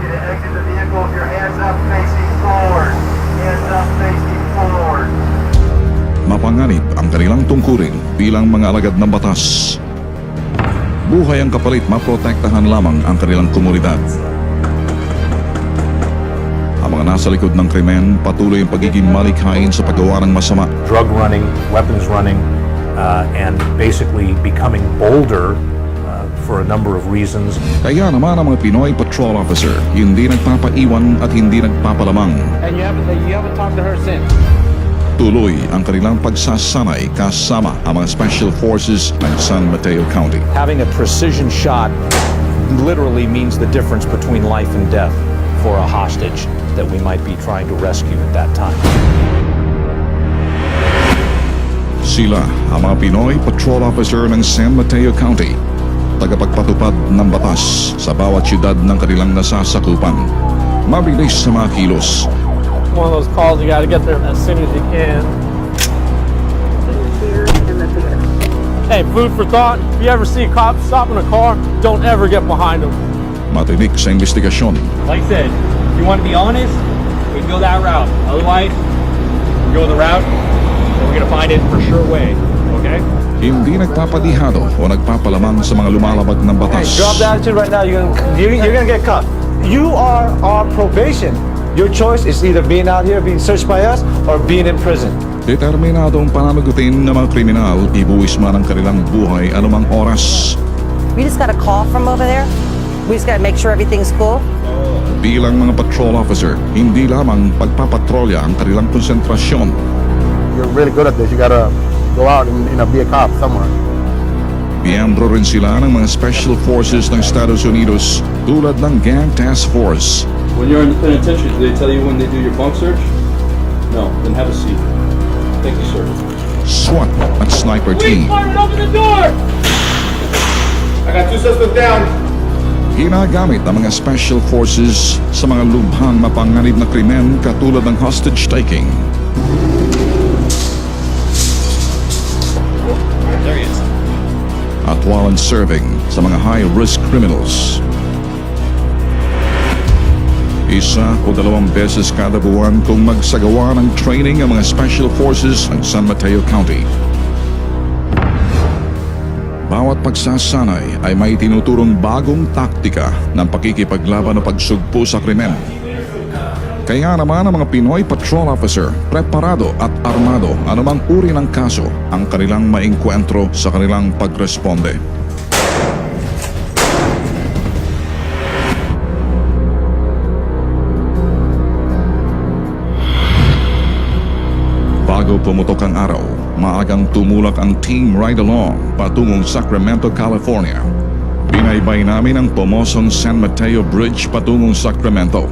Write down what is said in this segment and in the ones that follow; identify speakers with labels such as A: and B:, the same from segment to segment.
A: you to exit the vehicle with your hands up facing forward. Hands up facing forward.
B: Mapanganib ang kanilang tungkulin bilang mga alagad ng batas. Buhay ang kapalit, maprotektahan lamang ang kanilang komunidad. Ang mga nasa likod ng krimen, patuloy ang pagiging malikhain sa paggawa ng masama.
C: Drug running, weapons running, and basically becoming bolder for a number of reasons.
B: Kaya naman ang mga Pinoy patrol officer, hindi nagpapaiwan at hindi nagpapalamang.
D: And you haven't talked to her since?
B: Tuloy ang kanilang pagsasanay kasama ang mga special forces ng San Mateo County.
C: Having a precision shot literally means the difference between life and death for a hostage that we might be trying to rescue at that time.
B: Sila ang mga Pinoy patrol officer ng San Mateo County, tagapagpatupad ng batas sa bawat syudad ng kanilang nasasakupan. Mabilis sa mga kilos.
D: One of those calls you got to get there as soon as you can. Hey, food for thought. If you ever see a cop stopping a car, don't ever get behind them.
B: Matinik sa investigasyon.
E: Like I said, if you want to be honest, we can go that route. Otherwise, we go the route, and we're going to find it for sure way. Okay?
B: Hindi nagpapadihado o nagpapalamang sa mga lumalabag ng batas.
F: Hey, drop that attitude right now. You're gonna get caught. You are on probation. Your choice is either being out here being searched by us or being in prison.
B: Determinadong pananagutin ng mga kriminal, ibuwis man ang kanilang buhay anumang oras.
G: We just got a call from over there. We just got to make sure everything's cool.
B: Bilang mga patrol officer, hindi lamang pagpapatrolya ang kanilang konsentrasyon.
H: You're really good at this. You gotta go out and be a cop somewhere.
B: Miyembro rin sila ng mga special forces ng Estados Unidos tulad ng Gang Task Force.
I: When you're in the penitentiary, do they tell you when they do your bunk search? No, then have a seat. Thank you, sir.
B: Swat at Sniper Team.
E: Open the door!
H: I got 2 suspects down.
B: Ginagamit ang mga special forces sa mga lubhang mapanganib na krimen katulad ng hostage taking.
E: There he is.
B: At warrant serving sa mga high-risk criminals. Isa o 2 beses kada buwan kung magsagawa ng training ang mga special forces ng San Mateo County. Bawat pagsasanay ay may tinuturong bagong taktika ng pakikipaglaban o pagsugpo sa krimen. Kaya naman ang mga Pinoy patrol officer, preparado at armado anumang uri ng kaso ang kanilang maengkwentro sa kanilang pagresponde. Bago pumutok ang araw, maagang tumulak ang team ride-along patungong Sacramento, California. Binaybay namin ang pamosong San Mateo Bridge patungong Sacramento.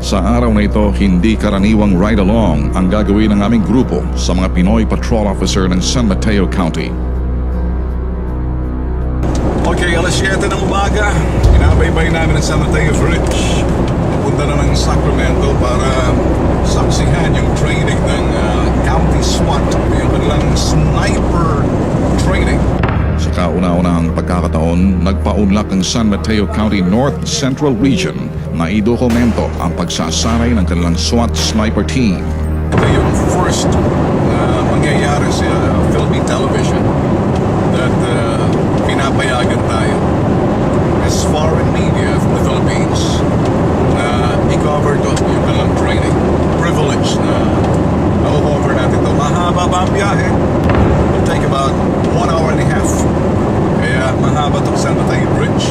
B: Sa araw na ito, hindi karaniwang ride-along ang gagawin ng aming grupo sa mga Pinoy Patrol Officer ng San Mateo County.
J: Okay, alas 7 ng umaga, inabaybay namin ang San Mateo Bridge. Punta na ng Sacramento para saksihan yung training ng County Swat, yung kanilang sniper training. Sa kauna-unahang pagkakataon, nagpaunlak ang San Mateo County North Central Region na idokumento ang pagsasanay ng kanilang SWAT sniper team. Ito yung first na mangyayari sa Philippine television that pinapayagan tayo as foreign media from the Philippines na i-cover to yung kanilang training. Privilege na na-cover natin ito. Mahaba pa ang biyahe. It'll take about 1 hour and a half. Kaya mahaba itong San Mateo Bridge.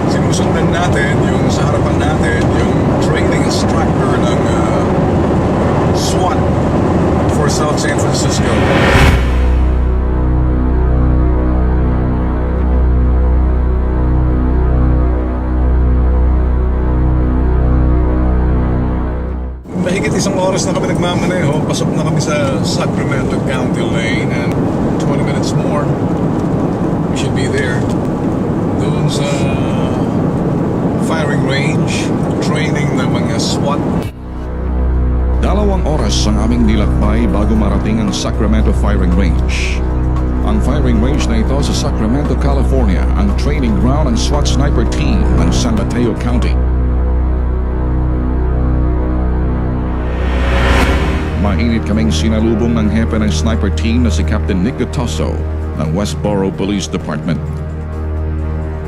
J: Sinusundan natin yung sa harapan natin yung training instructor ng SWAT for South San Francisco. Mahigit 1 oras na kami nagmamaneho. Pasok na kami sa Sacramento County Lane and 20 minutes more we should be there. Doon sa firing range, training ng mga SWAT.
B: 2 oras ang aming nilakbay bago marating ang Sacramento firing range. Ang firing range na ito sa Sacramento, California, ang training ground ng SWAT sniper team ng San Mateo County. Mainit kaming sinalubong ng hepe ng sniper team na si Captain Nick Guttoso ng Westboro Police Department.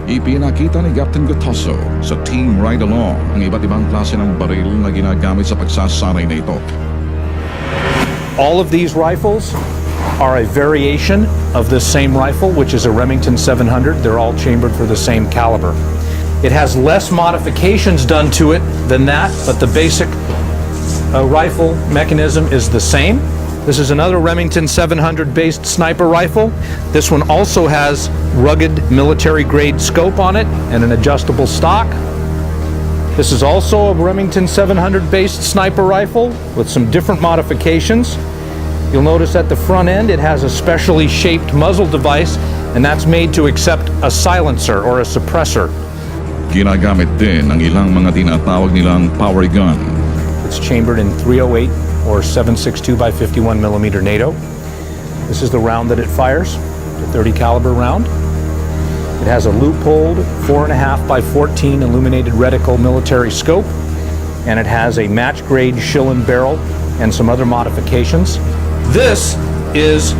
B: Ipinakita ni Captain Guttoso sa team ride-along ang iba't ibang klase ng baril na ginagamit sa pagsasanay na ito.
C: All of these rifles are a variation of this same rifle, which is a Remington 700. They're all chambered for the same caliber. It has less modifications done to it than that, but the basic rifle mechanism is the same. This is another Remington 700 based sniper rifle. This one also has rugged military grade scope on it and an adjustable stock. This is also a Remington 700 based sniper rifle with some different modifications. You'll notice at the front end it has a specially shaped muzzle device, and that's made to accept a silencer or a suppressor.
B: Ginagamit din ang ilang mga tinatawag nilang power gun.
C: It's chambered in 308 or 7.62 by 51 millimeter NATO. This is the round that it fires, the 30 caliber round. It has a loopholed 4.5 by 14 illuminated reticle military scope, and it has a match grade Schillen barrel and some other modifications. This is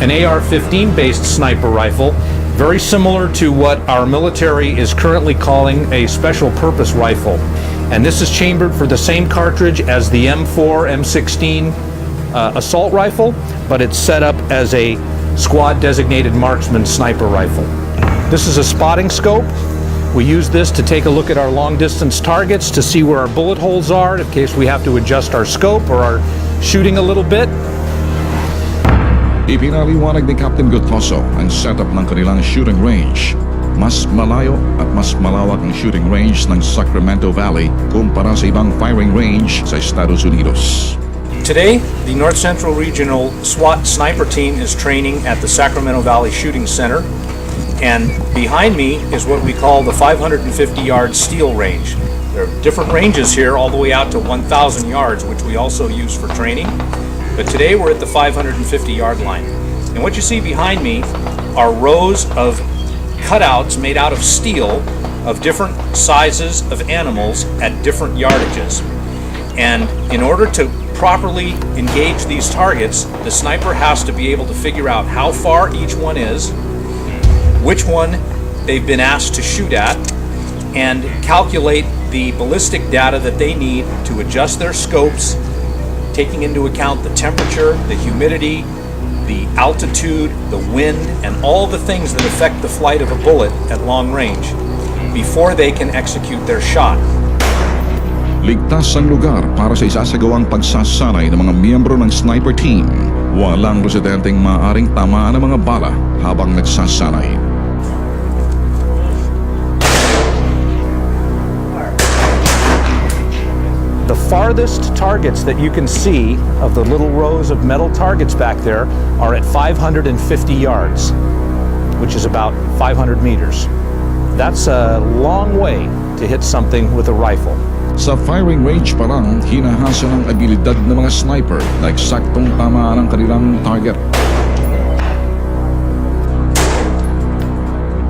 C: an AR-15 based sniper rifle, very similar to what our military is currently calling a special purpose rifle. And this is chambered for the same cartridge as the M4, M16 assault rifle, but it's set up as a squad designated marksman sniper rifle. This is a spotting scope. We use this to take a look at our long distance targets to see where our bullet holes are in case we have to adjust our scope or our shooting a little bit.
B: Ipinaliwanag ni Captain Guttoso ang setup ng kanilang shooting range. Mas malayo at mas malawak ang shooting range ng Sacramento Valley kumpara sa ibang firing range sa Estados Unidos.
C: Today, the North Central Regional SWAT sniper team is training at the Sacramento Valley Shooting Center, and behind me is what we call the 550-yard steel range. There are different ranges here all the way out to 1,000 yards, which we also use for training, but today we're at the 550-yard line. And what you see behind me are rows of cutouts made out of steel of different sizes of animals at different yardages. And in order to properly engage these targets, the sniper has to be able to figure out how far each one is, which one they've been asked to shoot at, and calculate the ballistic data that they need to adjust their scopes, taking into account the temperature, the humidity, the altitude, the wind, and all the things that affect the flight of a bullet at long range before they can execute their shot.
B: Ligtas ang lugar para sa isasagawang pagsasanay ng mga miyembro ng sniper team. Walang residenteng maaaring tamaan ng mga bala habang nagsasanay.
C: The farthest targets that you can see of the little rows of metal targets back there are at 550 yards, which is about 500 meters. That's a long way to hit something with a rifle.
B: Sa firing range pa lang, hinahasa ng abilidad ng mga sniper na eksaktong tamaan ang kanilang target.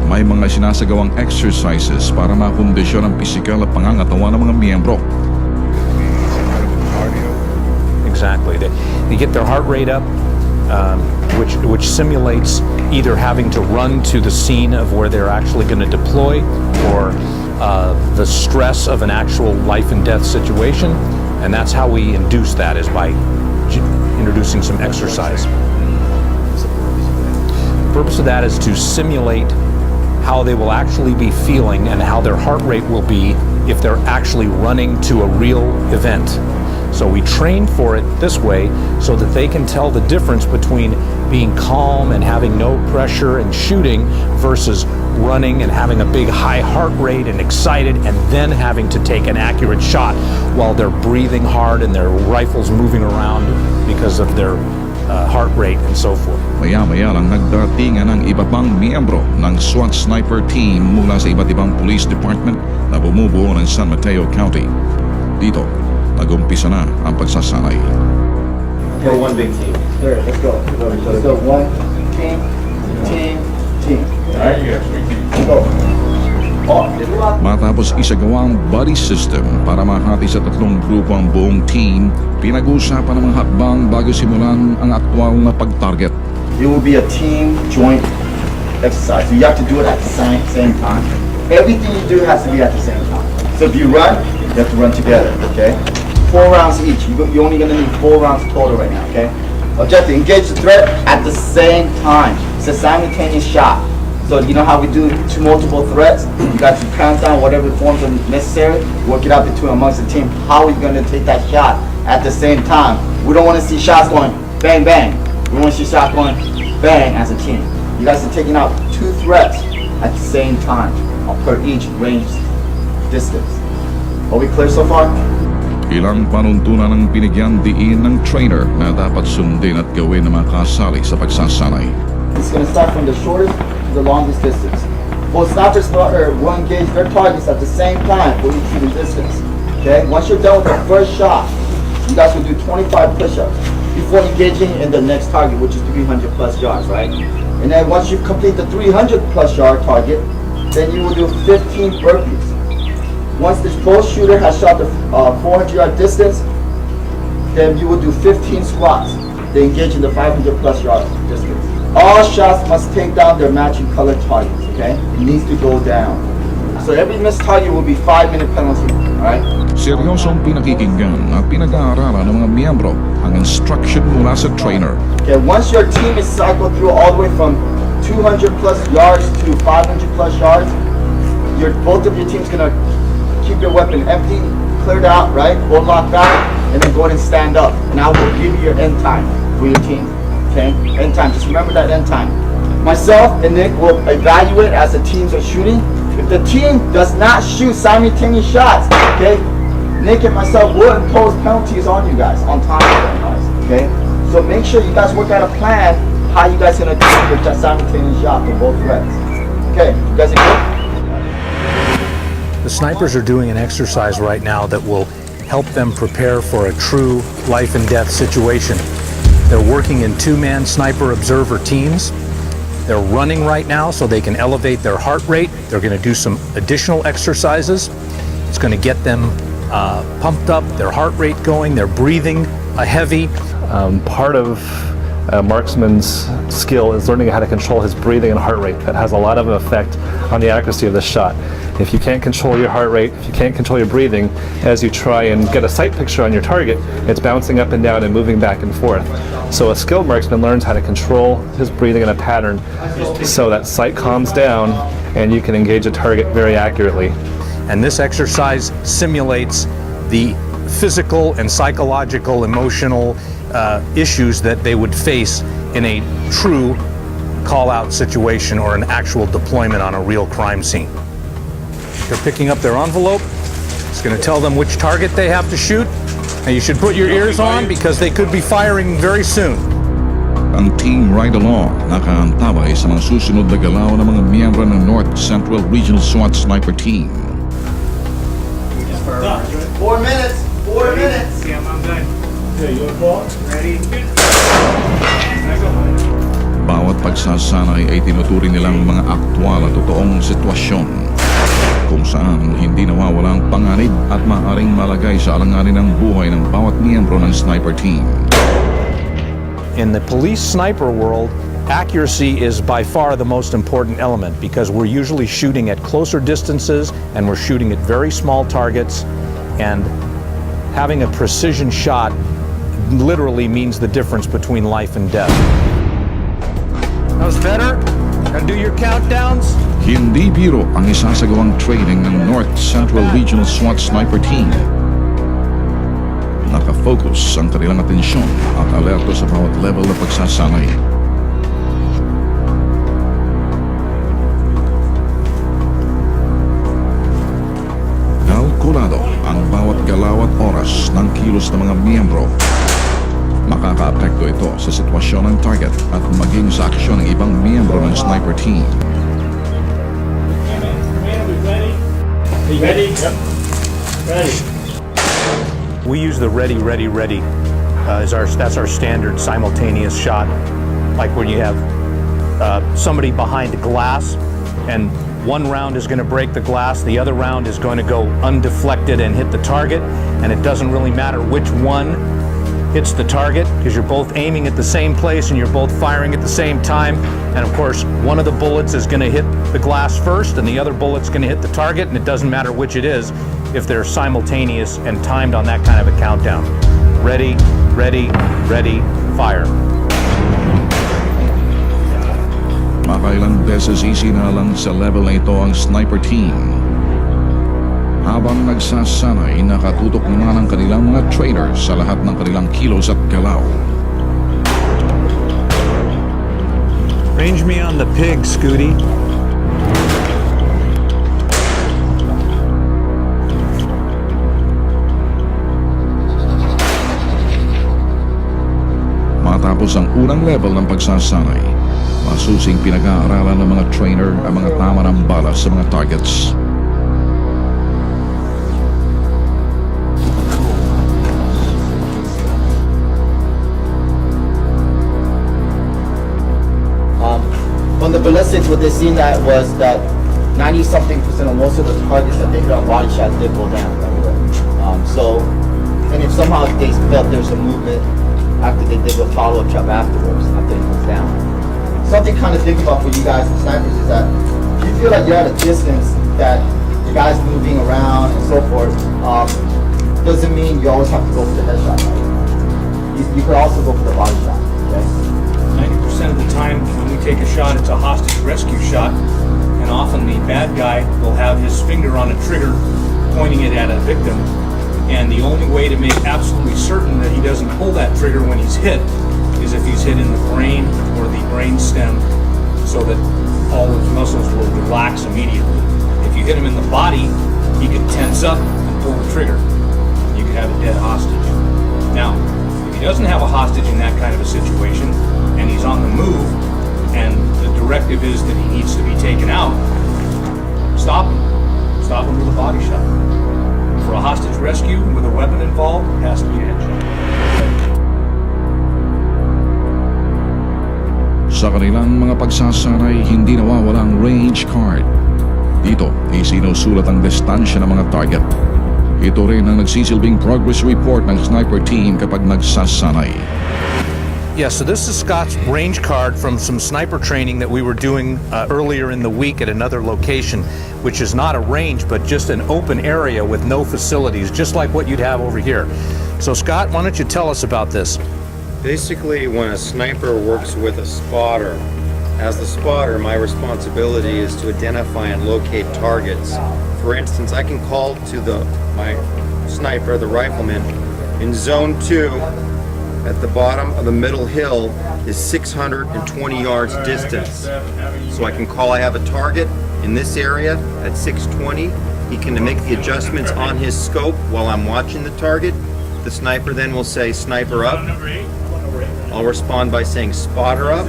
B: May mga sinasagawang exercises para makondisyon ang pisikal at pangangatawan ng mga miyembro.
C: Exactly. They get their heart rate up, which simulates either having to run to the scene of where they're actually going to deploy or the stress of an actual life and death situation. And that's how we induce that, is by introducing some exercise. The purpose of that is to simulate how they will actually be feeling and how their heart rate will be if they're actually running to a real event. So we train for it this way so that they can tell the difference between being calm and having no pressure and shooting versus running and having a big high heart rate and excited and then having to take an accurate shot while they're breathing hard and their rifles moving around because of their heart rate and so forth.
B: Maya-maya lang nagdatingan ang iba pang miyembro ng SWAT sniper team mula sa iba't ibang police department na bumubuo ng San Mateo County. Dito, nag-umpisa na ang pagsasanay.
F: We're one big team. All right, let's go. So 1,
H: team, team, team. Alright? Go.
B: Matapos isagawa ang buddy system para mahati sa tatlong grupo ang buong team, pinag-uusapan ng mga hakbang bago simulan ang aktwal na pag-target.
H: It will be a team joint exercise. So you have to do it at the same time. Everything you do has to be at the same time. So if you run, you have to run together, okay? 4 rounds each. You're only gonna need 4 rounds total right now, okay? Objective, engage the threat at the same time. It's a simultaneous shot. So you know how we do multiple threats? You got to count down whatever forms are necessary, work it out between amongst the team. How are we gonna take that shot at the same time? We don't wanna see shots going bang, bang. We wanna see shots going bang as a team. You guys are taking out 2 threats at the same time per each range distance. Are we clear so far?
B: Ilang panuntunan ang binigyan diin ng trainer na dapat sundin at gawin ng mga kasali sa pagsasanay.
H: It's going to start from the shortest to the longest distance. Both snipers will engage their targets at the same time for each given distance. Okay? Once you're done with the first shot, you guys will do 25 push-ups before engaging in the next target, which is 300 plus yards, right? And then once you complete the 300 plus yard target, then you will do 15 burpees. Once the both shooter has shot the 400 yard distance, then you will do 15 squats. They engage in the 500 plus yard distance. All shots must take down their matching colored targets, okay? It needs to go down. So every missed target will be 5-minute penalty, alright?
B: Seryosong pinakikinggan at pinag-aaralan ng mga miyembro ang instruction mula sa trainer.
H: Okay, once your team is cycled through all the way from 200 plus yards to 500 plus yards, both of your teams gonna keep your weapon empty, cleared out, right? Go lock back, and then go ahead and stand up. And I will give you your end time for your team. Okay? End time. Just remember that end time. Myself and Nick will evaluate as the teams are shooting. If the team does not shoot simultaneous shots, okay, Nick and myself will impose penalties on you guys, on top of them guys. Okay? So make sure you guys work out a plan how you guys gonna do your simultaneous shot for both threats. Okay, you guys are good?
C: The snipers are doing an exercise right now that will help them prepare for a true life and death situation. They're working in 2-man sniper observer teams. They're running right now so they can elevate their heart rate. They're going to do some additional exercises. It's going to get them pumped up, their heart rate going, they're breathing heavy.
F: Part of a marksman's skill is learning how to control his breathing and heart rate. That has a lot of effect on the accuracy of the shot. If you can't control your heart rate, if you can't control your breathing, as you try and get a sight picture on your target, it's bouncing up and down and moving back and forth. So a skilled marksman learns how to control his breathing in a pattern so that sight calms down and you can engage a target very accurately.
C: And this exercise simulates the physical and psychological, emotional issues that they would face in a true call-out situation or an actual deployment on a real crime scene. They're picking up their envelope. It's going to tell them which target they have to shoot. And you should put your ears on because they could be firing very soon.
B: Ang team ride-along nakaantabay sa mga susunod na galaw ng mga miyembro ng North Central Regional SWAT Sniper Team.
H: 4 minutes. 4 minutes.
D: Yeah, I'm done. Okay, you want ball? Ready?
B: Bawat pagsasanay ay tinuturing nilang mga aktwal at totoong sitwasyon kung saan hindi nawawala ang panganib at maaaring malagay sa alanganin ng buhay ng bawat miyembro ng sniper team.
C: In the police sniper world, accuracy is by far the most important element because we're usually shooting at closer distances and we're shooting at very small targets, and having a precision shot literally means the difference between life and death. That was better? Gotta do your countdowns?
B: Hindi biro ang isasagawang training ng North Central Regional SWAT Sniper Team. Nakafocus ang kanilang atensyon at alerto sa bawat level na pagsasanay. Kalkulado ang bawat galaw at oras ng kilos ng mga miyembro. Makaka-apekto ito sa sitwasyon ng target at maging sa aksyon ng ibang miyembro ng sniper team.
D: Ready? Yep. Ready.
C: We use the ready, ready, ready. That's our standard simultaneous shot, like when you have somebody behind glass, and one round is going to break the glass, the other round is going to go undeflected and hit the target, and it doesn't really matter which one hits the target because you're both aiming at the same place and you're both firing at the same time. And of course, one of the bullets is going to hit the glass first and the other bullet's going to hit the target, and it doesn't matter which it is if they're simultaneous and timed on that kind of a countdown. Ready, ready, ready, fire.
B: Makailang beses isinalang sa level na ito ang sniper team. Habang nagsasanay, nakatutok naman ang kanilang mga trainers sa lahat ng kanilang kilos at galaw.
C: Range me on the pig, Scooty.
B: Matapos ang unang level ng pagsasanay, masusing pinag-aaralan ng mga trainer ang mga tama ng bala sa mga targets.
H: On the ballistics, what they seen that was that 90-something% of most of the targets that they hit on body shots did go down. And if somehow they felt there's a movement after they did a follow-up trap afterwards, after it goes down. Something kind of think about for you guys as snipers is that if you feel like you're at a distance that the guy's moving around and so forth, doesn't mean you always have to go for the headshot. Right? You could also go for the body shot. Okay?
C: 90% of the time when we take a shot, it's a hostage rescue shot, and often the bad guy will have his finger on a trigger pointing it at a victim, and the only way to make absolutely certain that he doesn't pull that trigger when he's hit is if he's hit in the brain or the brain stem, so that all those muscles will relax immediately. If you hit him in the body, he could tense up and pull the trigger. You could have a dead hostage. Now, if he doesn't have a hostage in that kind of a situation, and he's on the move, and the directive is that he needs to be taken out, stop him. Stop him with a body shot. For a hostage rescue with a weapon involved, it has to be a headshot.
B: Sa kanilang mga pagsasanay, hindi nawawala ang range card. Dito, isinusulat ang distansya ng mga target. Ito rin ang nagsisilbing progress report ng sniper team kapag nagsasanay.
C: Yeah, so this is Scott's range card from some sniper training that we were doing earlier in the week at another location, which is not a range, but just an open area with no facilities, just like what you'd have over here. So Scott, why don't you tell us about this?
K: Basically, when a sniper works with a spotter, as the spotter, my responsibility is to identify and locate targets. For instance, I can call to my sniper, the rifleman, in zone 2, at the bottom of the middle hill is 620 yards distance. So I can call, I have a target in this area at 620. He can make the adjustments on his scope while I'm watching the target. The sniper then will say, sniper up. I'll respond by saying, spotter up.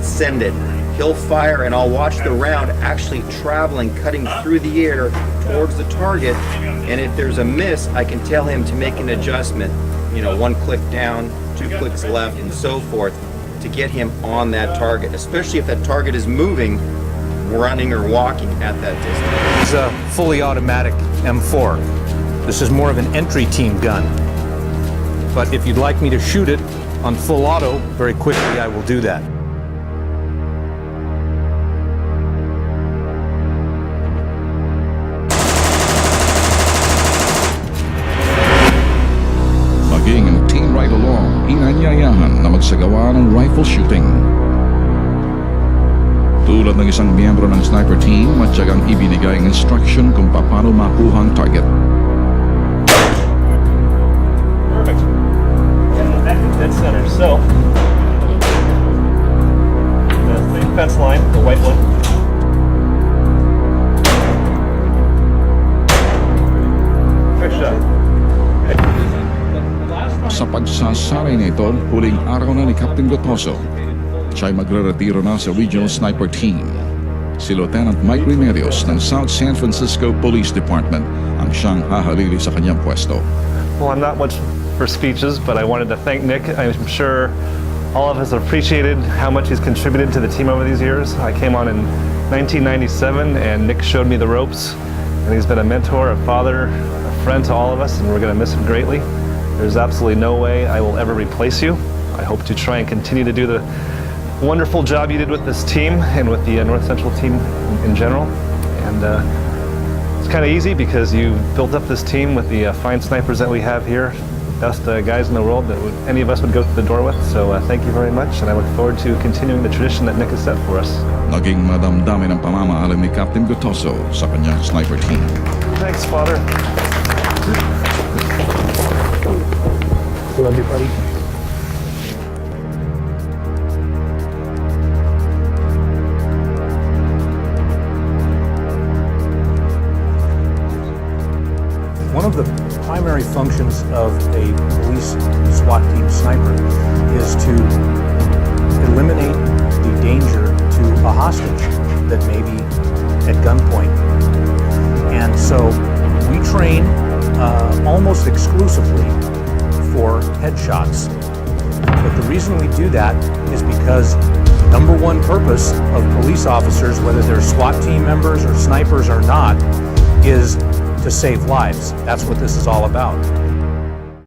K: Send it. He'll fire and I'll watch the round actually traveling, cutting through the air towards the target. And if there's a miss, I can tell him to make an adjustment. You know, 1 click down, 2 clicks left, and so forth, to get him on that target, especially if that target is moving, running, or walking at that distance.
C: It's a fully automatic M4. This is more of an entry team gun. But if you'd like me to shoot it on full auto very quickly, I will do that.
B: Maging ang team ride-along, inanyayahan na magsagawa ng rifle shooting. Tulad ng isang miyembro ng sniper team, matyagang ibinigay ang instruction kung paano makuha ang target.
E: Perfect. And back to dead center. So, the thin fence line, the white one. Good shot.
B: Sa pagsasanay nito, huling araw na ni Captain Gotoso. Siya'y magre-retiro na sa Regional Sniper Team. Si Lieutenant Mike Remedios ng South San Francisco Police Department ang siyang hahalili sa kanyang pwesto.
F: Well, I'm not much for speeches, but I wanted to thank Nick. I'm sure All of us have appreciated how much he's contributed to the team over these years. I came on in 1997 and Nick showed me the ropes, and he's been a mentor, a father, a friend to all of us, and we're going to miss him greatly. There's absolutely no way I will ever replace you. I hope to try and continue to do the wonderful job you did with this team and with the North Central team in general. And it's kind of easy because you built up this team with the fine snipers that we have here, best guys in the world that any of us would go through the door with. So thank you very much, and I look forward to continuing the tradition that Nick has set for us.
B: Naging madamdamin ang pamamaalam ni Captain Guttoso sa kanyang sniper team.
F: Thanks, Father. Love you, buddy.
C: One of the primary functions of a police SWAT team sniper is to eliminate the danger to a hostage that may be at gunpoint. And so we train almost exclusively for headshots. But the reason we do that is because number one purpose of police officers, whether they're SWAT team members or snipers or not, is to save lives. That's what this is all about.